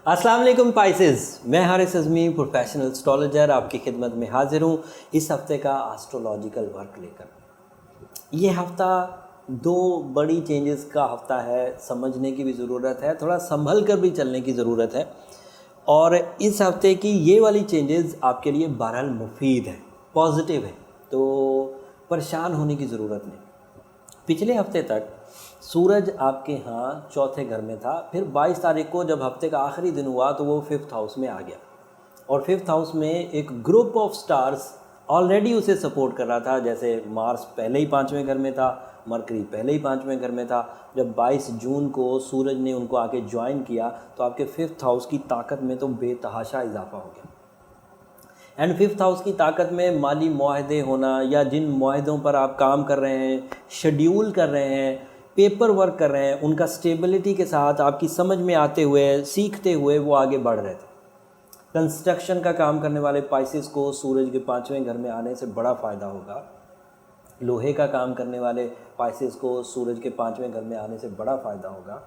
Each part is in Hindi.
अस्सलाम वालेकुम पाइसेस, मैं हारिस अज़मी प्रोफेशनल एस्ट्रोलॉजर आपकी खिदमत में हाजिर हूँ इस हफ़्ते का एस्ट्रोलॉजिकल वर्क लेकर। ये हफ़्ता दो बड़ी चेंजेस का हफ़्ता है, समझने की भी ज़रूरत है, थोड़ा संभल कर भी चलने की ज़रूरत है। और इस हफ़्ते की ये वाली चेंजेस आपके लिए बहरहाल मुफीद है, पॉजिटिव है, तो परेशान होने की ज़रूरत नहीं। पिछले हफ्ते तक सूरज आपके यहाँ चौथे घर में था, फिर 22 तारीख को जब हफ्ते का आखिरी दिन हुआ तो वो 5th हाउस में आ गया और 5th हाउस में एक ग्रुप ऑफ स्टार्स ऑलरेडी उसे सपोर्ट कर रहा था। जैसे मार्स पहले ही 5वें घर में था, मरकरी पहले ही 5वें घर में था। जब 22 जून को सूरज ने उनको आके ज्वाइन किया तो आपके 5th हाउस की ताकत में तो बेतहाशा इजाफा हो गया। एंड 5th हाउस की ताकत में माली मुआहदे होना या जिन मुआहदों पर आप काम कर रहे हैं, शेड्यूल कर रहे हैं, पेपर वर्क कर रहे हैं, उनका स्टेबिलिटी के साथ आपकी समझ में आते हुए, सीखते हुए वो आगे बढ़ रहे थे। कंस्ट्रक्शन का काम करने वाले पाइसेस को सूरज के 5वें घर में आने से बड़ा फ़ायदा होगा। लोहे का काम करने वाले पाइसेस को सूरज के 5वें घर में आने से बड़ा फ़ायदा होगा।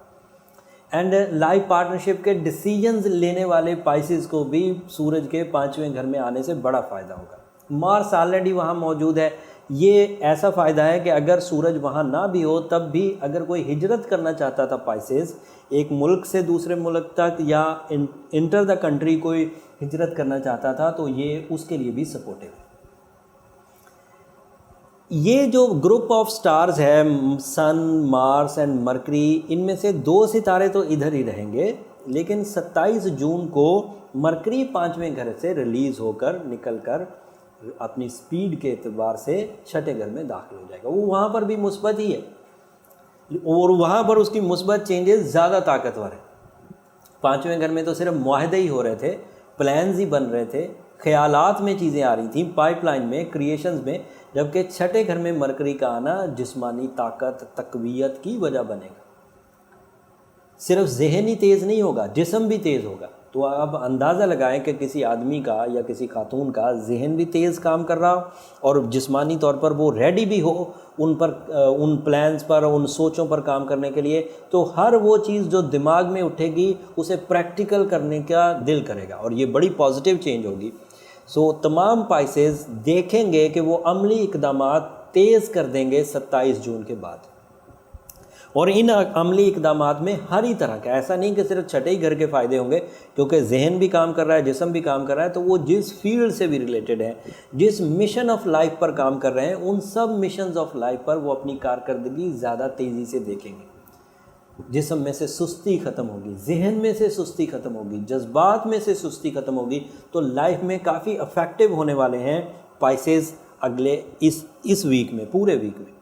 एंड लाइफ पार्टनरशिप के डिसीजंस लेने वाले पाइसेस को भी सूरज के 5वें घर में आने से बड़ा फ़ायदा होगा। मार्स ऑलरेडी वहाँ मौजूद है। ये ऐसा फ़ायदा है कि अगर सूरज वहाँ ना भी हो तब भी अगर कोई हिजरत करना चाहता था पाइसेस, एक मुल्क से दूसरे मुल्क तक या इंटर द कंट्री कोई हिजरत करना चाहता था तो ये उसके लिए भी सपोर्टिव है। ये जो ग्रुप ऑफ स्टार्स है, सन, मार्स एंड मरकरी, इनमें से 2 सितारे तो इधर ही रहेंगे, लेकिन 27 जून को मरकरी 5वें घर से रिलीज़ होकर निकलकर अपनी स्पीड के एतबार से 6ठे घर में दाखिल हो जाएगा। वो वहाँ पर भी मुस्बत ही है और वहाँ पर उसकी मुस्बत चेंजेस ज़्यादा ताकतवर है। 5वें घर में तो सिर्फ मुआहदे ही हो रहे थे, प्लान्स ही बन रहे थे, ख्यालात में चीज़ें आ रही थी, पाइपलाइन में, क्रिएशंस में, जबकि 6ठे घर में मरकरी का आना जिस्मानी ताकत, तकवीयत की वजह बनेगा। सिर्फ ज़हन ही तेज़ नहीं होगा, जिस्म भी तेज़ होगा। तो आप अंदाज़ा लगाएं कि किसी आदमी का या किसी खातून का जहन भी तेज़ काम कर रहा हो और जिस्मानी तौर पर वो रेडी भी हो उन प्लान्स पर, उन सोचों पर काम करने के लिए, तो हर वो चीज़ जो दिमाग में उठेगी उसे प्रैक्टिकल करने का दिल करेगा और ये बड़ी पॉजिटिव चेंज होगी। सो तमाम पाइसेस देखेंगे कि वो अमली इक़दामात तेज़ कर देंगे 27 जून के बाद। और इन अमली इक़दामात में हर ही तरह का, ऐसा नहीं कि सिर्फ 6ठे ही घर के फ़ायदे होंगे, क्योंकि जहन भी काम कर रहा है, जिस्म भी काम कर रहा है, तो वो जिस फील्ड से भी रिलेटेड है, जिस मिशन ऑफ लाइफ पर काम कर रहे हैं, उन सब मिशंस ऑफ लाइफ पर वो अपनी कारकर्दगी ज़्यादा तेज़ी से देखेंगे। जिस्म में से सुस्ती ख़त्म होगी, जहन में से सुस्ती ख़त्म होगी, जज्बात में से सुस्ती ख़त्म होगी, तो लाइफ में काफ़ी इफ़ेक्टिव होने वाले हैं पाइसेस अगले इस वीक में, पूरे वीक में।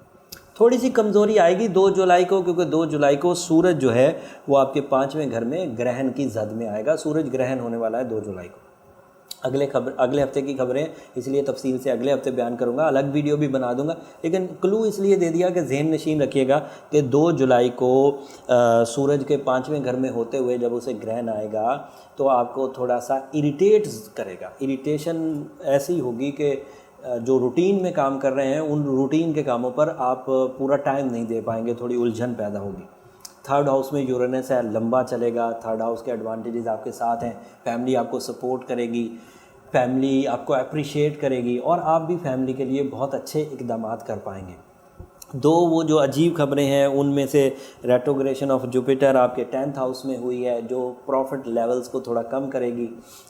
थोड़ी सी कमज़ोरी आएगी 2 जुलाई को, क्योंकि 2 जुलाई को सूरज जो है वो आपके 5वें घर में ग्रहण की जद में आएगा। सूरज ग्रहण होने वाला है 2 जुलाई को। अगले हफ्ते की खबरें इसलिए तफसील से अगले हफ्ते बयान करूंगा, अलग वीडियो भी बना दूंगा, लेकिन क्लू इसलिए दे दिया कि जहन नशीन रखिएगा कि 2 जुलाई को सूरज के 5वें घर में होते हुए जब उसे ग्रहण आएगा तो आपको थोड़ा सा इरिटेट करेगा। इरिटेशन ऐसी होगी कि जो रूटीन में काम कर रहे हैं उन रूटीन के कामों पर आप पूरा टाइम नहीं दे पाएंगे, थोड़ी उलझन पैदा होगी। 3rd हाउस में यूरेनस है, लंबा चलेगा। 3rd हाउस के एडवांटेजेस आपके साथ हैं। फैमिली आपको सपोर्ट करेगी, फैमिली आपको अप्रिशिएट करेगी और आप भी फैमिली के लिए बहुत अच्छे इक़दामात कर पाएंगे। 2 वो जो अजीब खबरें हैं उनमें से रेट्रोग्रेशन ऑफ जुपिटर आपके 10th हाउस में हुई है, जो प्रॉफिट लेवल्स को थोड़ा कम करेगी।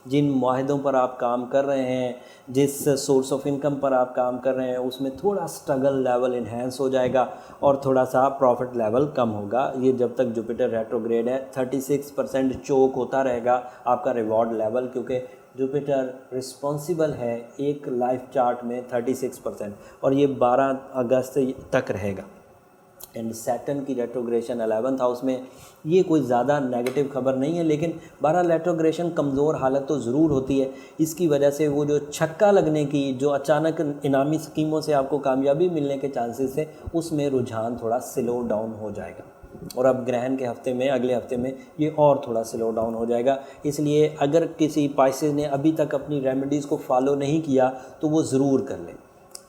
जिन मुआहदों पर आप काम कर रहे हैं, जिस सोर्स ऑफ इनकम पर आप काम कर रहे हैं, उसमें थोड़ा स्ट्रगल लेवल इन्हेंस हो जाएगा और थोड़ा सा प्रॉफिट लेवल कम होगा। ये जब तक जुपिटर रेट्रोग्रेड है 36% चोक होता रहेगा आपका रिवॉर्ड लेवल, क्योंकि जुपिटर रिस्पॉन्सिबल है एक लाइफ चार्ट में 36% और ये 12 अगस्त तक रहेगा। एंड सैटर्न की रेट्रोग्रेशन 11th हाउस में, ये कोई ज़्यादा नेगेटिव खबर नहीं है, लेकिन 12 रेट्रोग्रेशन कमज़ोर हालत तो ज़रूर होती है। इसकी वजह से वो जो छक्का लगने की, जो अचानक इनामी स्कीमों से आपको कामयाबी मिलने के चांसेस है, उसमें रुझान थोड़ा स्लो डाउन हो जाएगा। और अब ग्रहण के हफ्ते में, अगले हफ्ते में ये और थोड़ा स्लो डाउन हो जाएगा। इसलिए अगर किसी पाइसेस ने अभी तक अपनी रेमेडीज़ को फॉलो नहीं किया तो वो ज़रूर कर लें।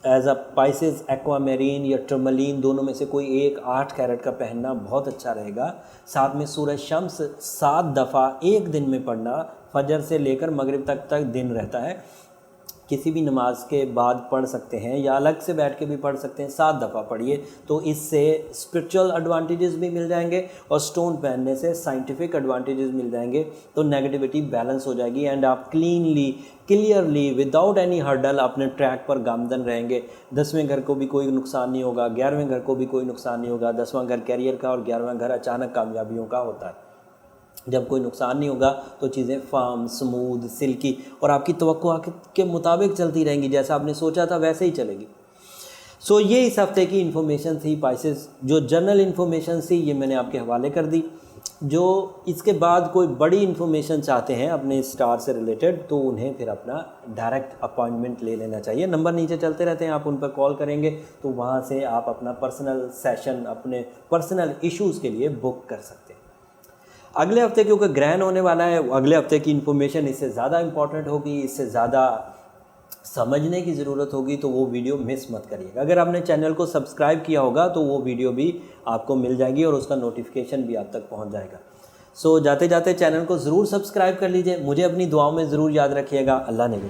एज अ पाइसेस एक्वामेरीन या टर्मलीन, दोनों में से कोई एक 8 कैरेट का पहनना बहुत अच्छा रहेगा। साथ में सूरज शम्स 7 दफ़ा एक दिन में पढ़ना, फजर से लेकर मगरिब तक दिन रहता है, किसी भी नमाज के बाद पढ़ सकते हैं या अलग से बैठ के भी पढ़ सकते हैं। 7 दफ़ा पढ़िए, तो इससे स्पिरिचुअल एडवांटेजेस भी मिल जाएंगे और स्टोन पहनने से साइंटिफिक एडवांटेजेस मिल जाएंगे। तो नेगेटिविटी बैलेंस हो जाएगी एंड आप क्लियरली विदाउट एनी हर्डल अपने ट्रैक पर गामदन रहेंगे। 10वें घर को भी कोई नुकसान नहीं होगा, 11वें घर को भी कोई नुकसान नहीं होगा। 10वां घर कैरियर का और 11वां घर अचानक कामयाबियों का होता है। जब कोई नुकसान नहीं होगा तो चीज़ें फार्म, स्मूथ, सिल्की और आपकी तवक्को के मुताबिक चलती रहेंगी। जैसा आपने सोचा था वैसे ही चलेगी। सो ये इस हफ्ते की इन्फॉर्मेशन थी पाइसेस। जो जनरल इन्फॉर्मेशन थी ये मैंने आपके हवाले कर दी। जो इसके बाद कोई बड़ी इन्फॉर्मेशन चाहते हैं अपने स्टार से रिलेटेड, तो उन्हें फिर अपना डायरेक्ट अपॉइंटमेंट ले लेना चाहिए। नंबर नीचे चलते रहते हैं, आप उन पर कॉल करेंगे तो वहाँ से आप अपना पर्सनल सेशन अपने पर्सनल इश्यूज़ के लिए बुक कर सकते हैं। अगले हफ्ते क्योंकि ग्रहण होने वाला है, अगले हफ्ते की इन्फॉर्मेशन इससे ज़्यादा इम्पॉर्टेंट होगी, इससे ज़्यादा समझने की ज़रूरत होगी, तो वो वीडियो मिस मत करिएगा। अगर आपने चैनल को सब्सक्राइब किया होगा तो वो वीडियो भी आपको मिल जाएगी और उसका नोटिफिकेशन भी आप तक पहुंच जाएगा। सो जाते जाते चैनल को ज़रूर सब्सक्राइब कर लीजिए। मुझे अपनी दुआओं में ज़रूर याद रखिएगा। अल्लाह ने